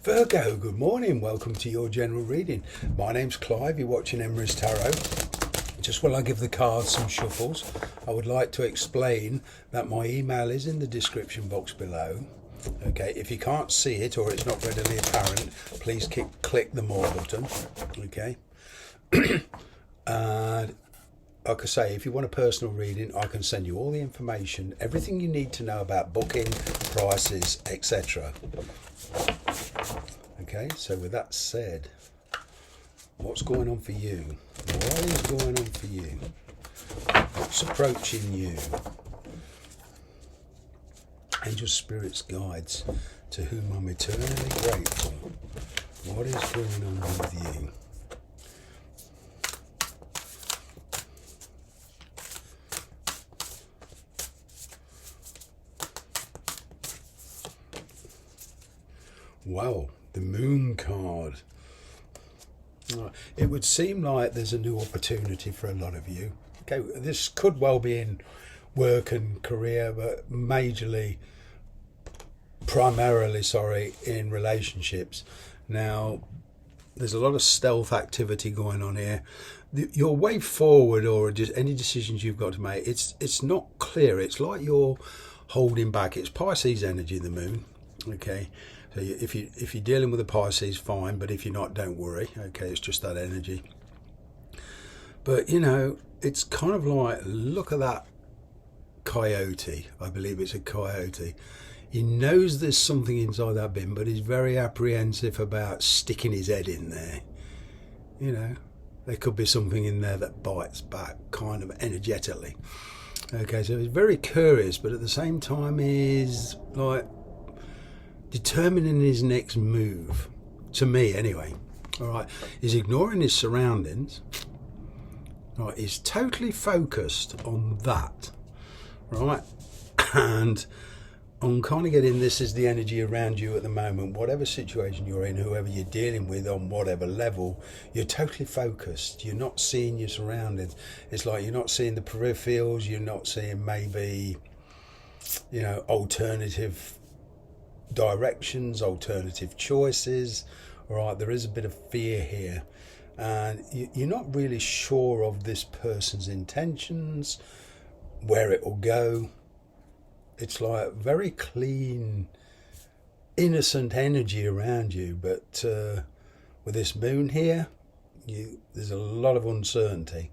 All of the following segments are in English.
Virgo, good morning. Welcome to your general reading. My name's Clive. You're watching Emery's Tarot. Just while I give the cards some shuffles, I would like to explain that my email is in the description box below. Okay, if you can't see it or it's not readily apparent, please click the more button. Okay. And like I say, if you want a personal reading, I can send you all the information, everything you need to know about booking, prices, etc. Okay, so with that said, what's going on for you? What is going on for you? What's approaching you? Angel spirits, guides, to whom I'm eternally grateful. What is going on with you? Wow, the Moon card. It would seem like there's a new opportunity for a lot of you. Okay, this could well be in work and career, but primarily, in relationships. Now, there's a lot of stealth activity going on here. Your way forward, or just any decisions you've got to make, it's not clear. It's like you're holding back. It's Pisces energy, the Moon. Okay. So if you're dealing with a Pisces, fine, but if you're not, don't worry. Okay, it's just that energy. But, you know, it's kind of like, look at that coyote. I believe it's a coyote. He knows there's something inside that bin, but he's very apprehensive about sticking his head in there. You know, there could be something in there that bites back kind of energetically. Okay, so he's very curious, but at the same time he's like determining his next move, to me anyway. All right, he's ignoring his surroundings. All right, he's totally focused on that. Right, and I'm kind of getting this is the energy around you at the moment. Whatever situation you're in, whoever you're dealing with on whatever level, you're totally focused. You're not seeing your surroundings. It's like you're not seeing the peripherals. You're not seeing maybe, you know, alternative directions, alternative choices. All right, there is a bit of fear here, and you're not really sure of this person's intentions, where it will go. It's like very clean, innocent energy around you, but with this Moon here, there's a lot of uncertainty.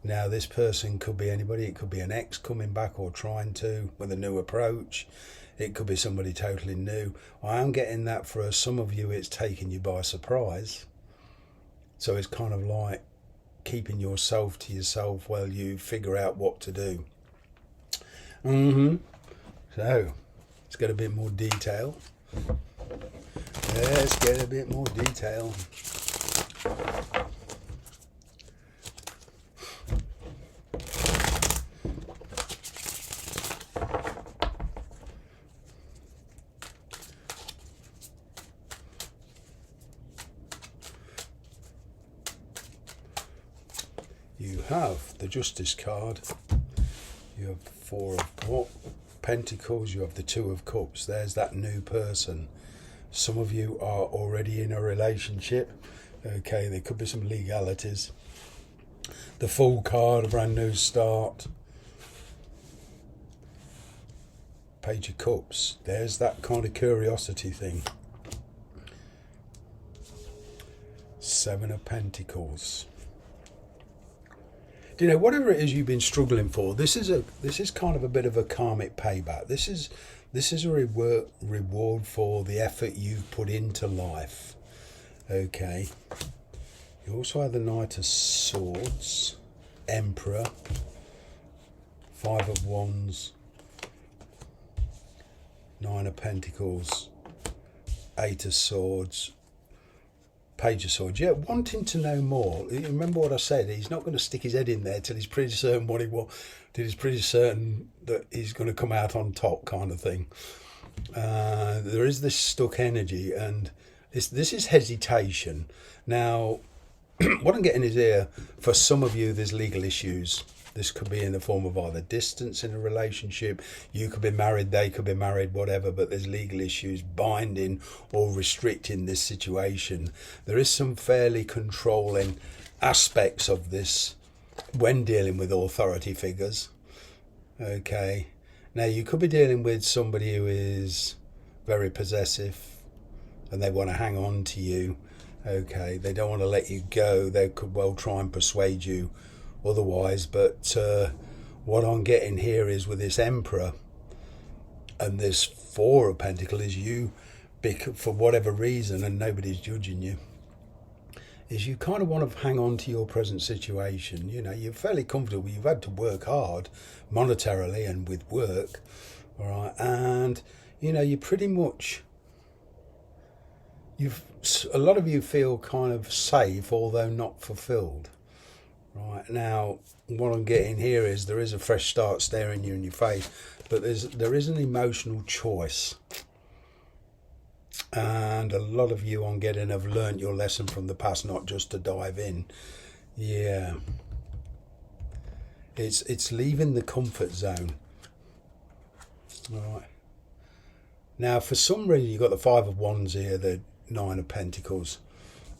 Now, this person could be anybody. It could be an ex coming back or trying to with a new approach. It could be somebody totally new. I am getting that for some of you, it's taking you by surprise. So it's kind of like keeping yourself to yourself while you figure out what to do. So, let's get a bit more detail. Let's get a bit more detail. You have the Justice card, you have the Four of Pentacles, you have the Two of Cups. There's that new person. Some of you are already in a relationship. Okay, there could be some legalities. The Fool card, a brand new start. Page of Cups, there's that kind of curiosity thing. Seven of Pentacles. You know, whatever it is you've been struggling for, this is kind of a bit of a karmic payback. This is a reward for the effort you've put into life. Okay. You also have the Knight of Swords, Emperor, Five of Wands, Nine of Pentacles, Eight of Swords, Page of Swords. Yeah, wanting to know more. You remember what I said? He's not going to stick his head in there till he's pretty certain what he wants. Till he's pretty certain that he's going to come out on top, kind of thing. There is this stuck energy, and this is hesitation. Now, what I'm getting is here, for some of you, there's legal issues. This could be in the form of either distance in a relationship. You could be married, they could be married, whatever, but there's legal issues binding or restricting this situation. There is some fairly controlling aspects of this when dealing with authority figures. Okay. Now, you could be dealing with somebody who is very possessive and they want to hang on to you. Okay. They don't want to let you go. They could well try and persuade you otherwise, but what I'm getting here is with this Emperor and this Four of Pentacles is you, for whatever reason, and nobody's judging you, is you kind of want to hang on to your present situation. You know, you're fairly comfortable. You've had to work hard monetarily and with work, all right, and you know, you pretty much, a lot of you feel kind of safe, although not fulfilled. Right, now what I'm getting here is there is a fresh start staring you in your face, but there is an emotional choice, and a lot of you, I'm getting, have learnt your lesson from the past, not just to dive in. Yeah, it's leaving the comfort zone. All right, now for some reason you've got the Five of Wands here, the Nine of Pentacles.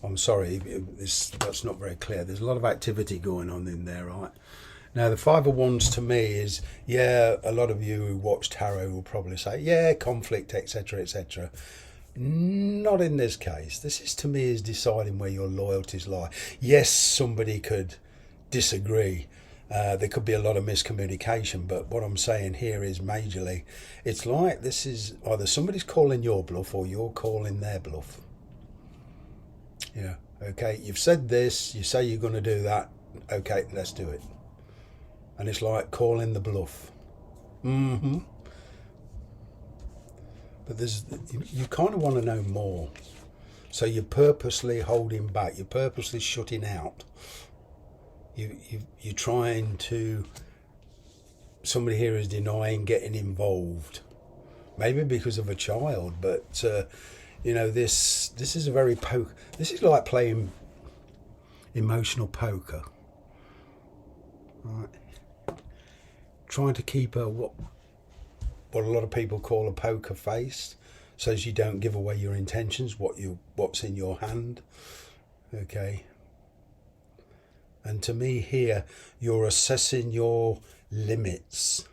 I'm sorry, that's not very clear. There's a lot of activity going on in there, right? Now, the Five of Wands to me is, yeah, a lot of you who watch tarot will probably say, yeah, conflict, etc., etc. Not in this case. This is, to me, is deciding where your loyalties lie. Yes, somebody could disagree. There could be a lot of miscommunication, but what I'm saying here is majorly, it's like this is either somebody's calling your bluff or you're calling their bluff. Yeah, okay, you've said this, you say you're going to do that, okay, let's do it. And it's like calling the bluff. But you kind of want to know more. So you're purposely holding back, you're purposely shutting out. You're trying to, somebody here is denying getting involved. Maybe because of a child, but you know, this is a very this is like playing emotional poker. Right. Trying to keep what a lot of people call a poker face, so as you don't give away your intentions, what's in your hand. Okay. And to me here, you're assessing your limits.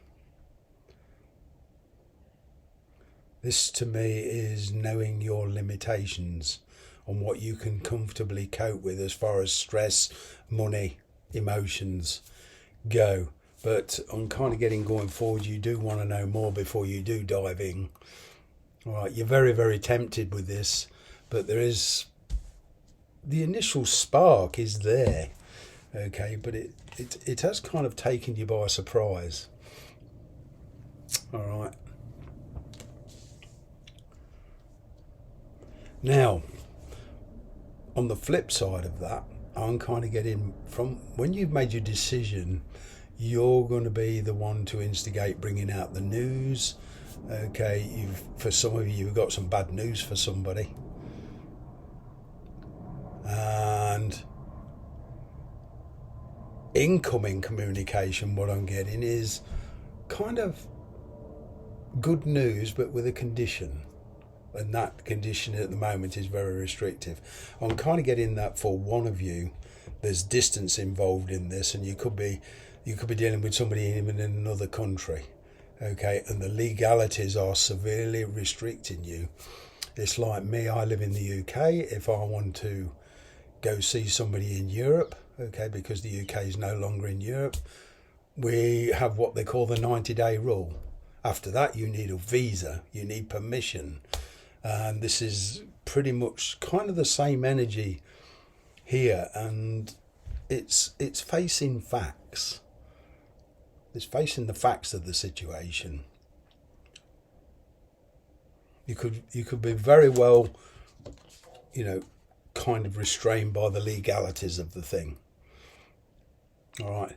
This to me is knowing your limitations on what you can comfortably cope with as far as stress, money, emotions go. But I'm kind of getting going forward, you do want to know more before you do dive in. All right, you're very, very tempted with this, but there is, the initial spark is there, okay, but it has kind of taken you by surprise. All right. Now, on the flip side of that, I'm kind of getting, from when you've made your decision, you're going to be the one to instigate bringing out the news. Okay, for some of you, you've got some bad news for somebody. And incoming communication, what I'm getting is kind of good news, but with a condition. And that condition at the moment is very restrictive. I'm kind of getting that for one of you, there's distance involved in this, and you could be dealing with somebody even in another country, okay, and the legalities are severely restricting you. It's like me, I live in the UK. If I want to go see somebody in Europe, okay, because the UK is no longer in Europe, we have what they call the 90-day rule. After that, you need a visa, you need permission. And this is pretty much kind of the same energy here, and it's facing facts. It's facing the facts of the situation. You could be very well, you know, kind of restrained by the legalities of the thing. All right.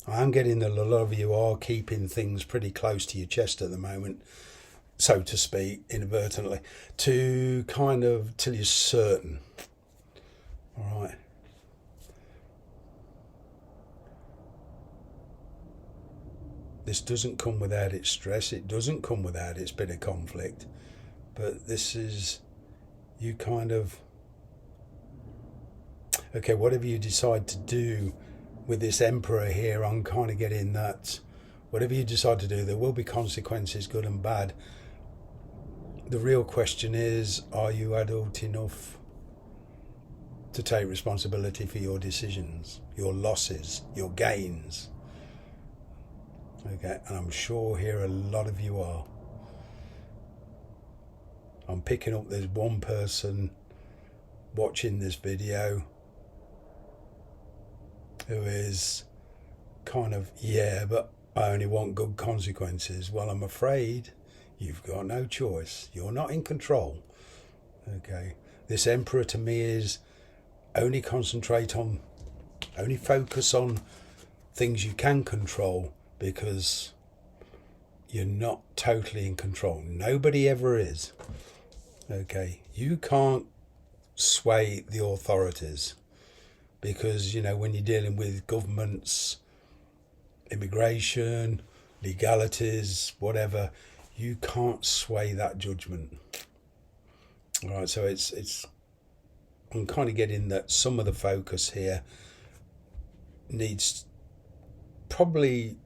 I'm getting that a lot of you are keeping things pretty close to your chest at the moment, so to speak, inadvertently, to kind of till you're certain. All right. This doesn't come without its stress. It doesn't come without its bit of conflict. But this is, you kind of, okay, whatever you decide to do with this Emperor here, I'm kind of getting that whatever you decide to do, there will be consequences, good and bad. The real question is, are you adult enough to take responsibility for your decisions, your losses, your gains? Okay, and I'm sure here a lot of you are. I'm picking up there's one person watching this video who is kind of, yeah, but I only want good consequences. Well, I'm afraid you've got no choice. You're not in control. Okay, this Emperor to me is only focus on things you can control, because you're not totally in control. Nobody ever is. Okay, you can't sway the authorities, because, you know, when you're dealing with governments, immigration, legalities, whatever, you can't sway that judgment. All right, so it's I'm kind of getting that some of the focus here needs, probably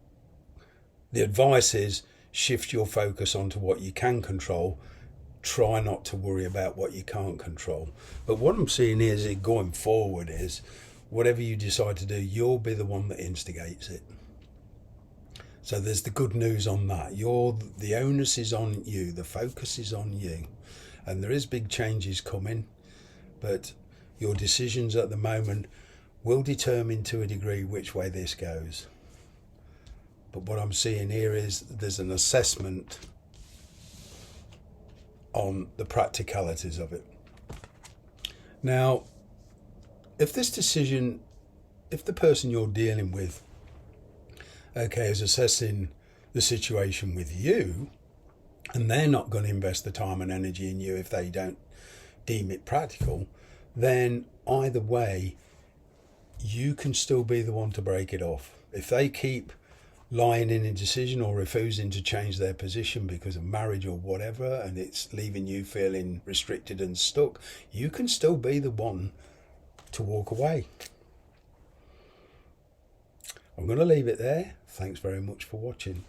the advice is shift your focus onto what you can control. Try not to worry about what you can't control. But what I'm seeing is, it going forward is, whatever you decide to do, you'll be the one that instigates it. So there's the good news on that. The onus is on you, the focus is on you. And there is big changes coming, but your decisions at the moment will determine to a degree which way this goes. But what I'm seeing here is there's an assessment on the practicalities of it. Now, if this decision, if the person you're dealing with, okay, is assessing the situation with you, and they're not going to invest the time and energy in you if they don't deem it practical, then either way, you can still be the one to break it off. If they keep lying in a decision or refusing to change their position because of marriage or whatever, and it's leaving you feeling restricted and stuck, you can still be the one to walk away. I'm going to leave it there. Thanks very much for watching.